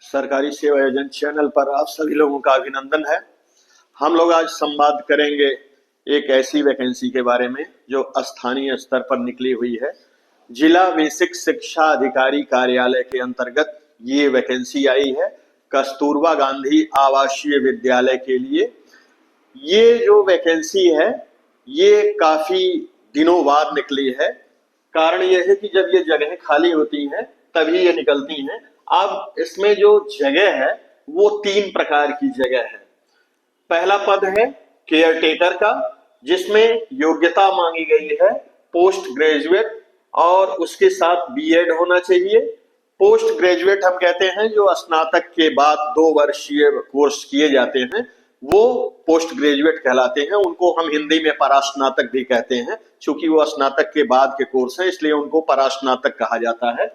सरकारी सेवा योजना चैनल पर आप सभी लोगों का अभिनंदन है। हम लोग आज संवाद करेंगे एक ऐसी वैकेंसी के बारे में जो स्थानीय स्तर पर निकली हुई है। जिला बेसिक शिक्षा अधिकारी कार्यालय के अंतर्गत ये वैकेंसी आई है कस्तूरबा गांधी आवासीय विद्यालय के लिए। ये जो वैकेंसी है ये काफी दिनों बाद निकली है। कारण यह है कि जब ये जगह खाली होती हैं तभी ये निकलती हैं। अब इसमें जो जगह है वो 3 प्रकार की जगह है। पहला पद है केयर टेकर का, जिसमें योग्यता मांगी गई है पोस्ट ग्रेजुएट और उसके साथ बीएड होना चाहिए। पोस्ट ग्रेजुएट हम कहते हैं जो स्नातक के बाद 2 वर्षीय कोर्स किए जाते हैं वो पोस्ट ग्रेजुएट कहलाते हैं। उनको हम हिंदी में परास्नातक भी कहते हैं, क्योंकि वो स्नातक के बाद के कोर्स हैं इसलिए उनको परास्नातक कहा जाता है।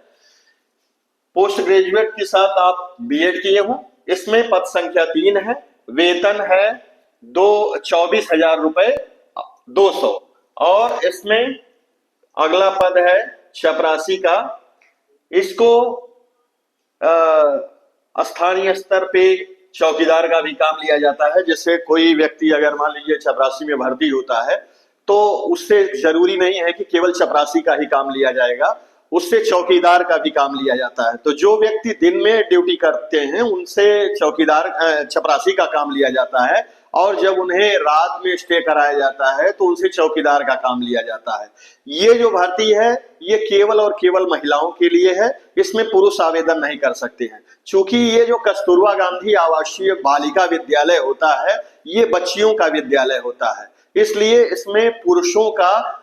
पोस्ट ग्रेजुएट के साथ आप बीएड किए हो। इसमें पद संख्या 3 है, वेतन है 24,000 रुपए 200। और इसमें अगला पद है चपरासी का। इसको स्थानीय स्तर पे चौकीदार का भी काम लिया जाता है। जिससे कोई व्यक्ति अगर मान लीजिए चपरासी में भर्ती होता है तो उससे जरूरी नहीं है कि केवल चपरासी का ही काम लिया जाएगा, उससे चौकीदार का भी काम लिया जाता है। तो जो व्यक्ति दिन में ड्यूटी करते हैं उनसे चौकीदार चपरासी का काम लिया जाता है, और जब उन्हें रात में स्टे कराया जाता है तो उनसे चौकीदार का काम लिया जाता है। ये जो भर्ती है ये केवल और केवल महिलाओं के लिए है, इसमें पुरुष आवेदन नहीं कर सकते हैं। चूंकि ये जो कस्तूरबा गांधी आवासीय बालिका विद्यालय होता है ये बच्चियों का विद्यालय होता है, इसलिए इसमें पुरुषों का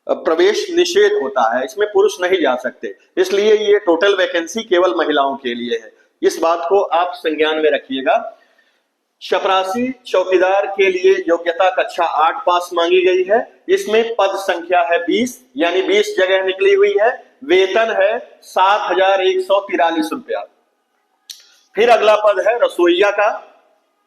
प्रवेश निषेध होता है, इसमें पुरुष नहीं जा सकते। इसलिए ये टोटल वैकेंसी केवल महिलाओं के लिए है, इस बात को आप संज्ञान में रखिएगा। चपरासी चौकीदार के लिए योग्यता कक्षा 8 पास मांगी गई है। इसमें पद संख्या है 20, यानी 20 जगह निकली हुई है। वेतन है 7,143 रुपया। फिर अगला पद है रसोइया का।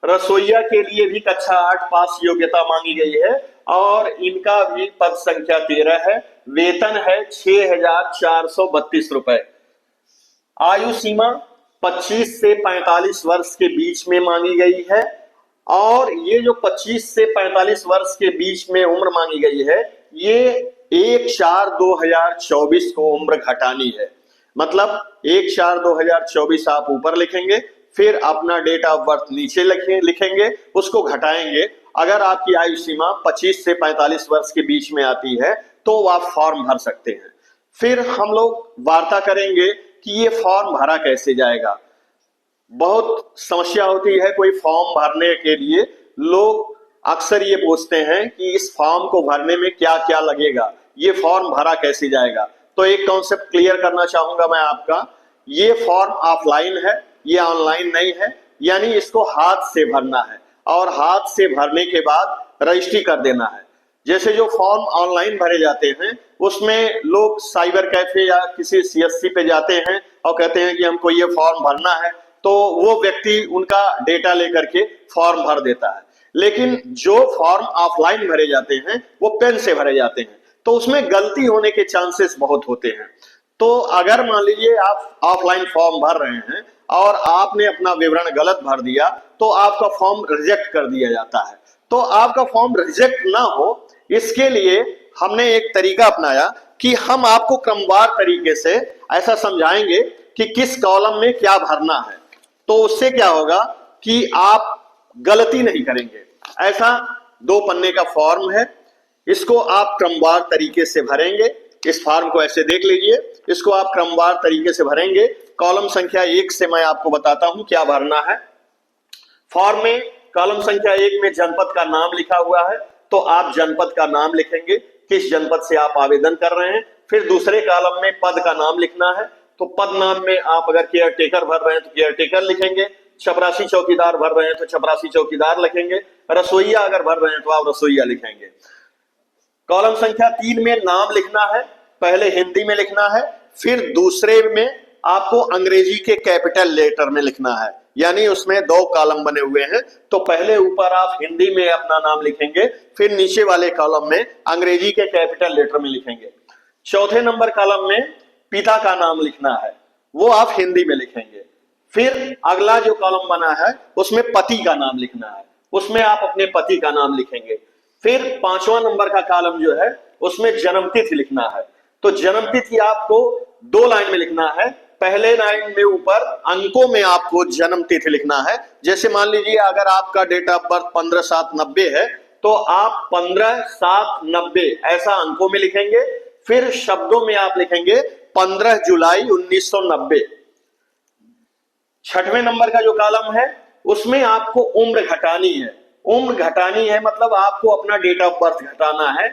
रसोइया के लिए भी कक्षा 8 पास योग्यता मांगी गई है और इनका भी पद संख्या 13 है। वेतन है 6,432 रुपए। आयु सीमा 25 से 45 वर्ष के बीच में मांगी गई है। और ये जो 25 से 45 वर्ष के बीच में उम्र मांगी गई है ये 1/4/2024 को उम्र घटानी है। मतलब 1/4/2024 आप ऊपर लिखेंगे, फिर अपना डेट ऑफ बर्थ नीचे लिखेंगे, उसको घटाएंगे। अगर आपकी आयु सीमा 25 से 45 वर्ष के बीच में आती है तो आप फॉर्म भर सकते हैं। फिर हम लोग वार्ता करेंगे कि ये फॉर्म भरा कैसे जाएगा। बहुत समस्या होती है कोई फॉर्म भरने के लिए। लोग अक्सर ये पूछते हैं कि इस फॉर्म को भरने में क्या क्या लगेगा, ये फॉर्म भरा कैसे जाएगा। तो एक कॉन्सेप्ट क्लियर करना चाहूंगा मैं आपका। ये फॉर्म ऑफलाइन है, ये ऑनलाइन नहीं है, यानी इसको हाथ से भरना है और हाथ से भरने के बाद रजिस्ट्री कर देना है। जैसे जो फॉर्म ऑनलाइन भरे जाते हैं उसमें लोग साइबर कैफे या किसी सीएससी पे जाते हैं और कहते हैं कि हमको ये फॉर्म भरना है, तो वो व्यक्ति उनका डेटा लेकर के फॉर्म भर देता है। लेकिन जो फॉर्म ऑफलाइन भरे जाते हैं वो पेन से भरे जाते हैं, तो उसमें गलती होने के चांसेस बहुत होते हैं। तो अगर मान लीजिए आप ऑफलाइन फॉर्म भर रहे हैं और आपने अपना विवरण गलत भर दिया तो आपका फॉर्म रिजेक्ट कर दिया जाता है। तो आपका फॉर्म रिजेक्ट ना हो इसके लिए हमने एक तरीका अपनाया कि हम आपको क्रमवार तरीके से ऐसा समझाएंगे कि किस कॉलम में क्या भरना है। तो उससे क्या होगा कि आप गलती नहीं करेंगे। ऐसा 2 पन्ने का फॉर्म है, इसको आप क्रमवार तरीके से भरेंगे। इस फॉर्म को ऐसे देख लीजिए, इसको आप क्रमवार तरीके से भरेंगे। कॉलम संख्या 1 से मैं आपको बताता हूं क्या भरना है। फॉर्म में कॉलम संख्या 1 में जनपद का नाम लिखा हुआ है, तो आप जनपद का नाम लिखेंगे, किस जनपद से आप आवेदन कर रहे हैं। फिर दूसरे कॉलम में पद का नाम लिखना है, तो पद नाम में आप अगर केयर टेकर भर रहे हैं तो केयर टेकर लिखेंगे। चपरासी चौकीदार भर रहे हैं तो चपरासी चौकीदार लिखेंगे। रसोइया अगर भर रहे हैं तो आप रसोइया लिखेंगे। कॉलम संख्या 3 में नाम लिखना है, पहले हिंदी में लिखना है, फिर दूसरे में आपको अंग्रेजी के कैपिटल लेटर में लिखना है, यानी उसमें 2 कॉलम बने हुए हैं। तो पहले ऊपर आप हिंदी में अपना नाम लिखेंगे, फिर नीचे वाले कॉलम में अंग्रेजी के कैपिटल लेटर में लिखेंगे। चौथे नंबर कॉलम में पिता का नाम लिखना है, वो आप हिंदी में लिखेंगे। फिर अगला जो कॉलम बना है उसमें पति का नाम लिखना है, उसमें आप अपने पति का नाम लिखेंगे। फिर 5वां नंबर का कॉलम जो है उसमें जन्म तिथि लिखना है। तो जन्म तिथि आपको 2 लाइन में लिखना है। पहले लाइन में ऊपर अंकों में आपको जन्म तिथि लिखना है। जैसे मान लीजिए अगर आपका डेट ऑफ बर्थ 15/7/90 है तो आप 15/7/90 ऐसा अंकों में लिखेंगे। फिर शब्दों में आप लिखेंगे 15 जुलाई 1990। 6वें नंबर का जो कॉलम है उसमें आपको उम्र घटानी है। उम्र घटानी है मतलब आपको अपना डेट ऑफ बर्थ घटाना है।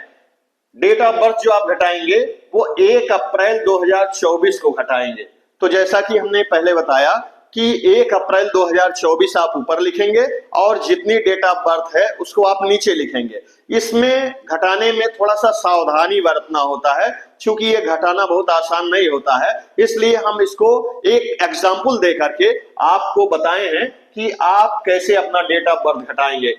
डेट ऑफ बर्थ जो आप घटाएंगे वो 1 अप्रैल 2024 को घटाएंगे। तो जैसा कि हमने पहले बताया कि 1 अप्रैल 2024 आप ऊपर लिखेंगे और जितनी डेट ऑफ बर्थ है उसको आप नीचे लिखेंगे। इसमें घटाने में थोड़ा सा सावधानी बरतना होता है क्योंकि ये घटाना बहुत आसान नहीं होता है, इसलिए हम इसको एक एग्जाम्पल दे करके आपको बताए हैं कि आप कैसे अपना डेट ऑफ बर्थ घटाएंगे।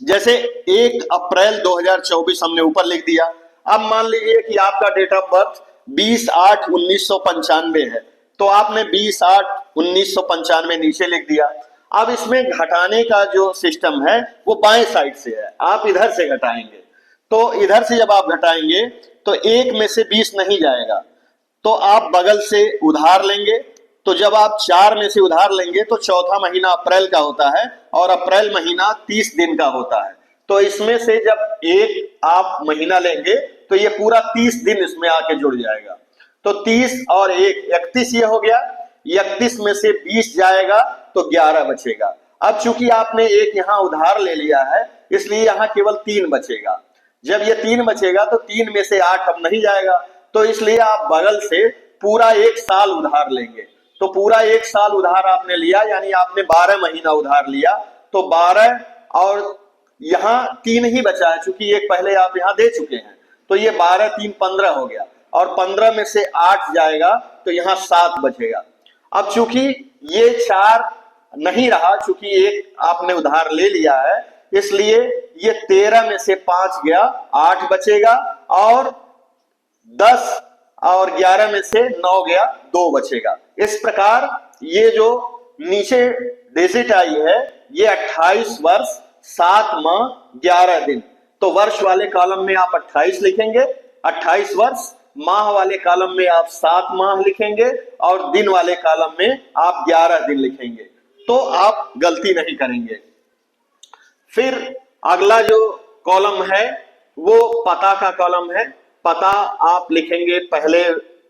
जैसे 1 अप्रैल 2024 हमने ऊपर लिख दिया। अब मान लीजिए कि आपका डेट ऑफ बर्थ 20/8/1995 है तो आपने 20/8/1995 नीचे लिख दिया। अब इसमें घटाने का जो सिस्टम है वो बाएं साइड से है, आप इधर से घटाएंगे। तो इधर से जब आप घटाएंगे तो 1 में से 20 नहीं जाएगा तो आप बगल से उधार लेंगे। तो जब आप 4 में से उधार लेंगे तो चौथा महीना अप्रैल का होता है और अप्रैल महीना 30 दिन का होता है। तो इसमें से जब एक आप महीना लेंगे तो ये पूरा 30 दिन इसमें आके जुड़ जाएगा। तो 30 और 1 31 ये हो गया। 31 में से 20 जाएगा तो 11 बचेगा। अब चूंकि आपने एक यहाँ उधार ले लिया है इसलिए यहाँ केवल 3 बचेगा। जब ये 3 बचेगा तो 3 में से 8 अब नहीं जाएगा तो इसलिए आप बगल से पूरा 1 साल उधार लेंगे। तो पूरा 1 साल उधार आपने लिया यानी आपने 12 महीना उधार लिया। तो 12 और यहाँ 3 ही बचा है क्योंकि एक पहले आप यहाँ दे चुके हैं। तो ये 12 3 15 हो गया और 15 में से 8 जाएगा तो यहाँ 7 बचेगा। अब चूंकि ये 4 नहीं रहा क्योंकि एक आपने उधार ले लिया है इसलिए ये 13 में से 5 गया 8 बचेगा और 10 और 11 में से 9 गया 2 बचेगा। इस प्रकार ये जो नीचे डिजिट आई है ये 28 वर्ष 7 माह 11 दिन। तो वर्ष वाले कॉलम में आप 28 लिखेंगे, 28 वर्ष, माह वाले कॉलम में आप 7 माह लिखेंगे और दिन वाले कॉलम में आप 11 दिन लिखेंगे। तो आप गलती नहीं करेंगे। फिर अगला जो कॉलम है वो पता का कॉलम है। पता आप लिखेंगे पहले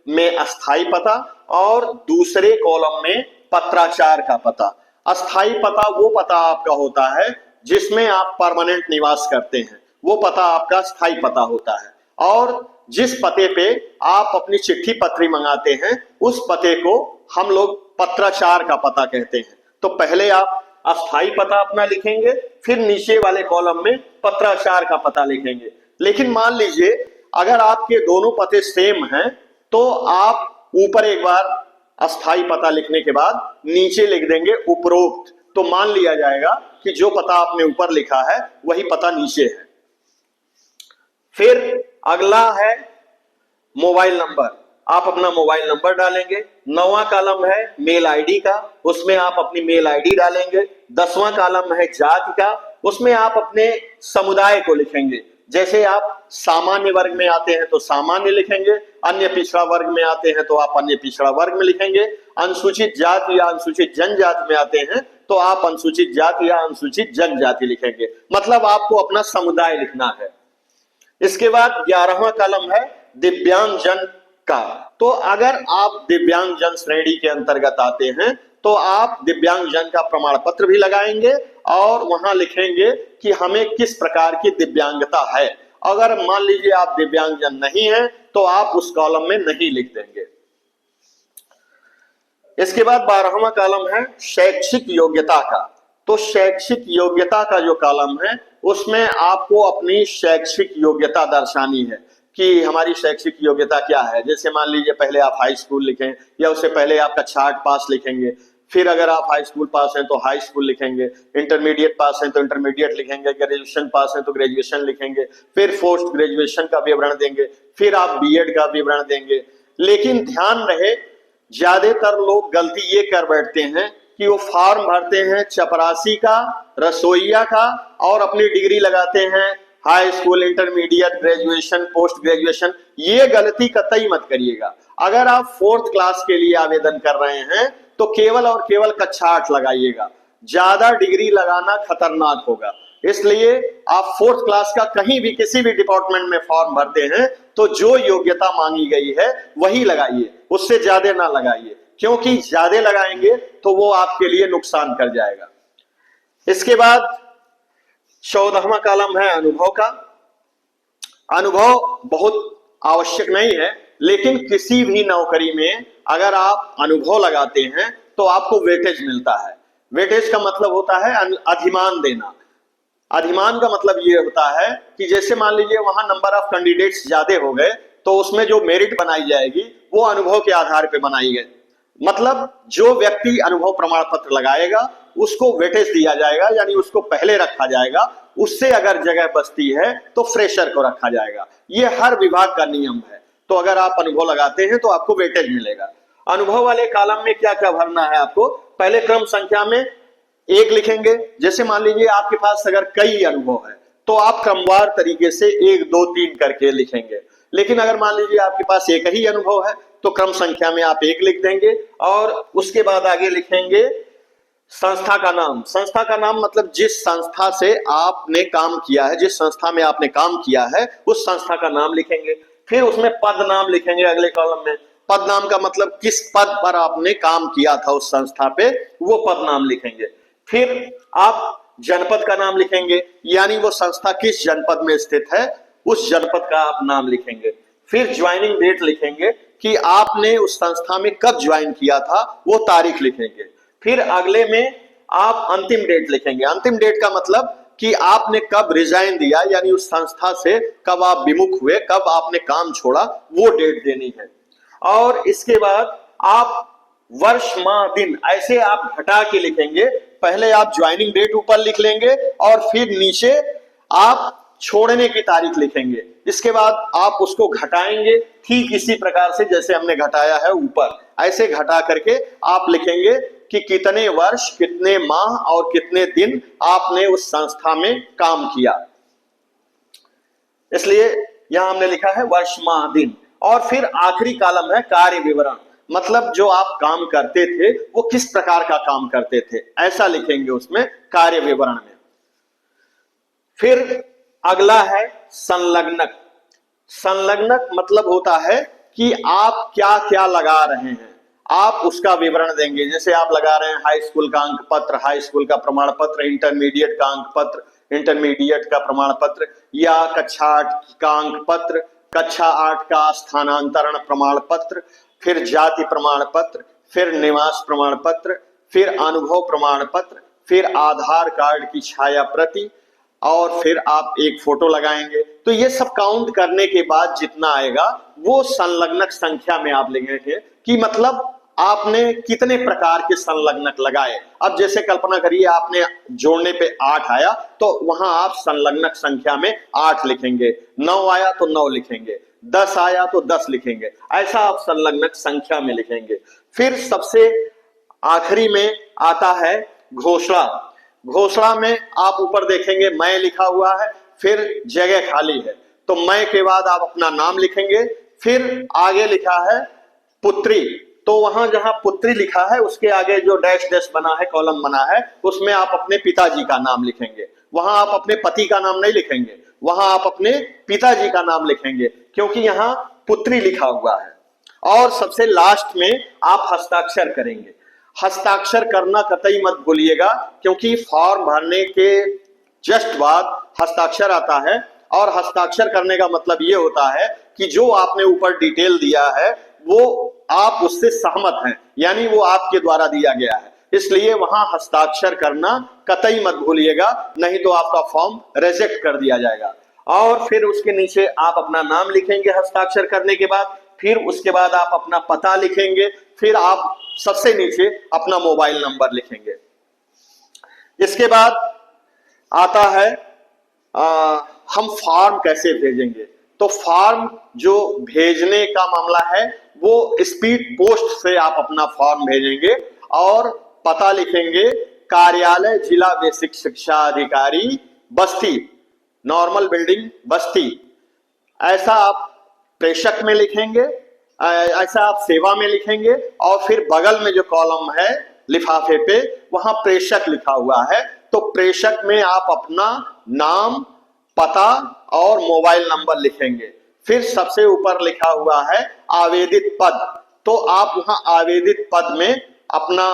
में अस्थाई पता और दूसरे कॉलम में पत्राचार का पता। अस्थाई पता वो पता आपका होता है जिसमें आप परमानेंट निवास करते हैं, वो पता आपका स्थायी पता होता है। और जिस पते पे आप अपनी चिट्ठी पत्री मंगाते हैं उस पते को हम लोग पत्राचार का पता कहते हैं। तो पहले आप अस्थाई पता अपना लिखेंगे फिर नीचे वाले कॉलम में पत्राचार का पता लिखेंगे। लेकिन मान लीजिए अगर आपके दोनों पते सेम हैं तो आप ऊपर एक बार अस्थाई पता लिखने के बाद नीचे लिख देंगे उपरोक्त। तो मान लिया जाएगा कि जो पता आपने ऊपर लिखा है वही पता नीचे है। फिर अगला है मोबाइल नंबर। आप अपना मोबाइल नंबर डालेंगे। 9वां कॉलम है मेल आईडी का, उसमें आप अपनी मेल आईडी डालेंगे। 10वां कॉलम है जाति का, उसमें आप अपने समुदाय को लिखेंगे। जैसे आप सामान्य वर्ग में आते हैं तो सामान्य लिखेंगे, अन्य पिछड़ा वर्ग में आते हैं तो आप अन्य पिछड़ा वर्ग में लिखेंगे, अनुसूचित जाति या अनुसूचित जनजाति में आते हैं तो आप अनुसूचित जाति या अनुसूचित जनजाति लिखेंगे। मतलब आपको अपना समुदाय लिखना है। इसके बाद 11वां कॉलम है दिव्यांग जन का। तो अगर आप दिव्यांग जन श्रेणी के अंतर्गत आते हैं तो आप दिव्यांग जन का प्रमाण पत्र भी लगाएंगे और वहां लिखेंगे कि हमें किस प्रकार की दिव्यांगता है। अगर मान लीजिए आप दिव्यांग जन नहीं हैं तो आप उस कॉलम में नहीं लिख देंगे। इसके बाद 12वां कॉलम है शैक्षिक योग्यता का। तो शैक्षिक योग्यता का जो कॉलम है उसमें आपको अपनी शैक्षिक योग्यता दर्शानी है कि हमारी शैक्षिक योग्यता क्या है। जैसे मान लीजिए पहले आप हाई स्कूल लिखें या उससे पहले आपका छाट पास लिखेंगे, फिर अगर आप हाई स्कूल पास हैं तो हाई स्कूल लिखेंगे, इंटरमीडिएट पास हैं तो इंटरमीडिएट लिखेंगे, ग्रेजुएशन पास हैं तो ग्रेजुएशन लिखेंगे, फिर पोस्ट ग्रेजुएशन का विवरण देंगे, फिर आप बीएड का विवरण देंगे। लेकिन ध्यान रहे ज्यादातर लोग गलती ये कर बैठते हैं कि वो फॉर्म भरते हैं चपरासी का, रसोईया का, और अपनी डिग्री लगाते हैं high school, intermediate, graduation, post graduation. ये गलती कतई मत करिएगा। अगर आप 4th क्लास के लिए आवेदन कर रहे हैं तो केवल और केवल कक्षा 8 लगाइएगा। ज्यादा डिग्री लगाना खतरनाक होगा। इसलिए आप 4th क्लास का कहीं भी किसी भी डिपार्टमेंट में फॉर्म भरते हैं तो जो योग्यता मांगी गई है वही लगाइए, उससे ज्यादा ना लगाइए, क्योंकि ज्यादा लगाएंगे तो वो आपके लिए नुकसान कर जाएगा। इसके बाद 14वां कॉलम है अनुभव का। अनुभव बहुत आवश्यक नहीं है, लेकिन किसी भी नौकरी में अगर आप अनुभव लगाते हैं तो आपको वेटेज मिलता है। वेटेज का मतलब होता है अधिमान देना। अधिमान का मतलब ये होता है कि जैसे मान लीजिए वहां नंबर ऑफ कैंडिडेट्स ज्यादा हो गए तो उसमें जो मेरिट बनाई जाएगी वो अनुभव के आधार पर बनाई गई। मतलब जो व्यक्ति अनुभव प्रमाण पत्र लगाएगा उसको वेटेज दिया जाएगा, यानी उसको पहले रखा जाएगा। उससे अगर जगह बचती है तो फ्रेशर को रखा जाएगा। ये हर विभाग का नियम है। तो अगर आप अनुभव लगाते हैं तो आपको वेटेज मिलेगा। अनुभव वाले कॉलम में क्या क्या भरना है आपको? पहले क्रम संख्या में 1 लिखेंगे। जैसे मान लीजिए आपके पास अगर कई अनुभव है तो आप क्रमवार तरीके से 1 2 3 करके लिखेंगे। लेकिन अगर मान लीजिए आपके पास एक ही अनुभव है तो क्रम संख्या में आप 1 लिख देंगे और उसके बाद आगे लिखेंगे संस्था का नाम। संस्था का नाम मतलब जिस संस्था से आपने काम किया है, जिस संस्था में आपने काम किया है उस संस्था का नाम लिखेंगे। फिर उसमें पद नाम लिखेंगे अगले कॉलम में। पद नाम का मतलब किस पद पर आपने काम किया था उस संस्था पे, वो पद नाम लिखेंगे। फिर आप जनपद का नाम लिखेंगे, यानी वो संस्था किस जनपद में स्थित है उस जनपद का आप नाम लिखेंगे। फिर ज्वाइनिंग डेट लिखेंगे कि आपने उस संस्था में कब ज्वाइन किया था, वो तारीख लिखेंगे। फिर अगले में आप अंतिम डेट लिखेंगे। अंतिम डेट का मतलब कि आपने कब रिजाइन दिया, यानी उस संस्था से कब आप विमुख हुए, कब आपने काम छोड़ा, वो डेट देनी है। और इसके बाद आप वर्ष, माह, दिन ऐसे आप घटा के लिखेंगे। पहले आप ज्वाइनिंग डेट ऊपर लिख लेंगे और फिर नीचे आप छोड़ने की तारीख लिखेंगे। इसके बाद आप उसको घटाएंगे ठीक इसी प्रकार से जैसे हमने घटाया है ऊपर। ऐसे घटा करके आप लिखेंगे कि कितने वर्ष, कितने माह और कितने दिन आपने उस संस्था में काम किया। इसलिए यहां हमने लिखा है वर्ष, माह, दिन। और फिर आखिरी कॉलम है कार्य विवरण। मतलब जो आप काम करते थे वो किस प्रकार का काम करते थे, ऐसा लिखेंगे उसमें कार्य विवरण में। फिर अगला है संलग्नक। संलग्नक मतलब होता है कि आप क्या क्या लगा रहे हैं, आप उसका विवरण देंगे। जैसे आप लगा रहे हैं हाई स्कूल का अंक पत्र, हाई स्कूल का प्रमाण पत्र, इंटरमीडिएट का अंक पत्र, इंटरमीडिएट का प्रमाण पत्र, या कक्षा 8 का अंक पत्र, कक्षा 8 का स्थानांतरण प्रमाण पत्र, फिर जाति प्रमाण पत्र, फिर निवास प्रमाण पत्र, फिर अनुभव प्रमाण पत्र, फिर आधार कार्ड की छाया प्रति, और फिर आप एक फोटो लगाएंगे। तो ये सब काउंट करने के बाद जितना आएगा वो संलग्नक संख्या में आप लिखेंगे कि मतलब आपने कितने प्रकार के संलग्नक लगाए। अब जैसे कल्पना करिए आपने जोड़ने पे 8 आया तो वहां आप संलग्नक संख्या में 8 लिखेंगे, 9 आया तो 9 लिखेंगे, 10 आया तो 10 लिखेंगे। ऐसा आप संलग्नक संख्या में लिखेंगे। फिर सबसे आखिरी में आता है घोषणा। घोषणा में आप ऊपर देखेंगे मैं लिखा हुआ है, फिर जगह खाली है तो मैं के बाद आप अपना नाम लिखेंगे। फिर आगे लिखा है पुत्री, तो वहां जहां पुत्री लिखा है उसके आगे जो डैश डैश बना है, कॉलम बना है, उसमें आप अपने पिताजी का नाम लिखेंगे। वहां आप अपने पति का नाम नहीं लिखेंगे, वहां आप अपने पिताजी का नाम लिखेंगे क्योंकि यहां पुत्री लिखा हुआ है। और सबसे लास्ट में आप हस्ताक्षर करेंगे। हस्ताक्षर करना कतई मत भूलिएगा क्योंकि फॉर्म भरने के जस्ट बाद हस्ताक्षर आता है। और हस्ताक्षर करने का मतलब ये होता है कि जो आपने ऊपर डिटेल दिया है वो आप उससे सहमत हैं, यानी वो आपके द्वारा दिया गया है। इसलिए वहां हस्ताक्षर करना कतई मत भूलिएगा, नहीं तो आपका फॉर्म रिजेक्ट कर दिया जाएगा। और फिर उसके नीचे आप अपना नाम लिखेंगे हस्ताक्षर करने के बाद। फिर उसके बाद आप अपना पता लिखेंगे। फिर आप सबसे नीचे अपना मोबाइल नंबर लिखेंगे। इसके बाद आता है हम फॉर्म कैसे भेजेंगे। तो फॉर्म जो भेजने का मामला है वो स्पीड पोस्ट से आप अपना फॉर्म भेजेंगे और पता लिखेंगे कार्यालय जिला बेसिक शिक्षा अधिकारी बस्ती, नॉर्मल बिल्डिंग बस्ती। ऐसा आप प्रेषक में लिखेंगे, ऐसा आप सेवा में लिखेंगे और फिर बगल में जो कॉलम है लिफाफे पे वहां प्रेषक लिखा हुआ है, तो प्रेषक में आप अपना नाम, पता और मोबाइल नंबर लिखेंगे। फिर सबसे ऊपर लिखा हुआ है आवेदित पद, तो आप वहां आवेदित पद में अपना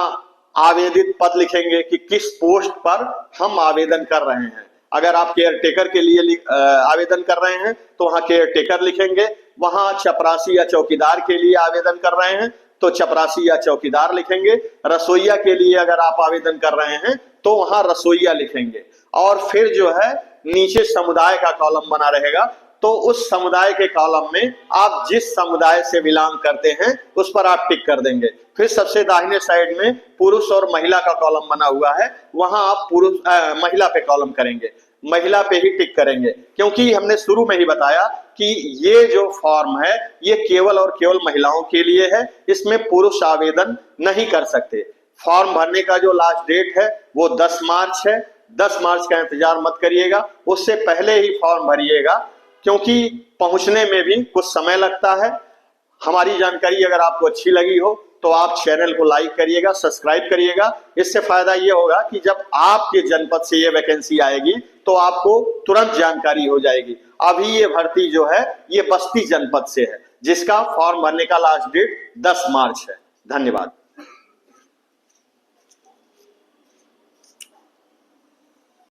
आवेदित पद लिखेंगे कि किस पोस्ट पर हम आवेदन कर रहे हैं। अगर आप केयर टेकर के लिए आवेदन कर रहे हैं तो वहां केयर टेकर लिखेंगे, वहां चपरासी या चौकीदार के लिए आवेदन कर रहे हैं तो चपरासी या चौकीदार लिखेंगे, रसोईया के लिए अगर आप आवेदन कर रहे हैं तो वहां रसोईया लिखेंगे। और फिर जो है नीचे समुदाय का कॉलम बना रहेगा, तो उस समुदाय के कॉलम में आप जिस समुदाय से बिलोंग करते हैं उस पर आप टिक कर देंगे। फिर सबसे दाहिने साइड में पुरुष और महिला का कॉलम बना हुआ है, वहां आप महिला पे कॉलम करेंगे, महिला पे ही टिक करेंगे, क्योंकि हमने शुरू में ही बताया कि ये जो फॉर्म है ये केवल और केवल महिलाओं के लिए है, इसमें पुरुष आवेदन नहीं कर सकते। फॉर्म भरने का जो लास्ट डेट है वो 10 मार्च है। 10 मार्च का इंतजार मत करिएगा, उससे पहले ही फॉर्म भरिएगा, क्योंकि पहुंचने में भी कुछ समय लगता है। हमारी जानकारी अगर आपको अच्छी लगी हो तो आप चैनल को लाइक करिएगा, सब्सक्राइब करिएगा। इससे फायदा ये होगा कि जब आपके जनपद से ये वैकेंसी आएगी तो आपको तुरंत जानकारी हो जाएगी। अभी ये भर्ती जो है ये बस्ती जनपद से है, जिसका फॉर्म भरने का लास्ट डेट 10 मार्च है। धन्यवाद।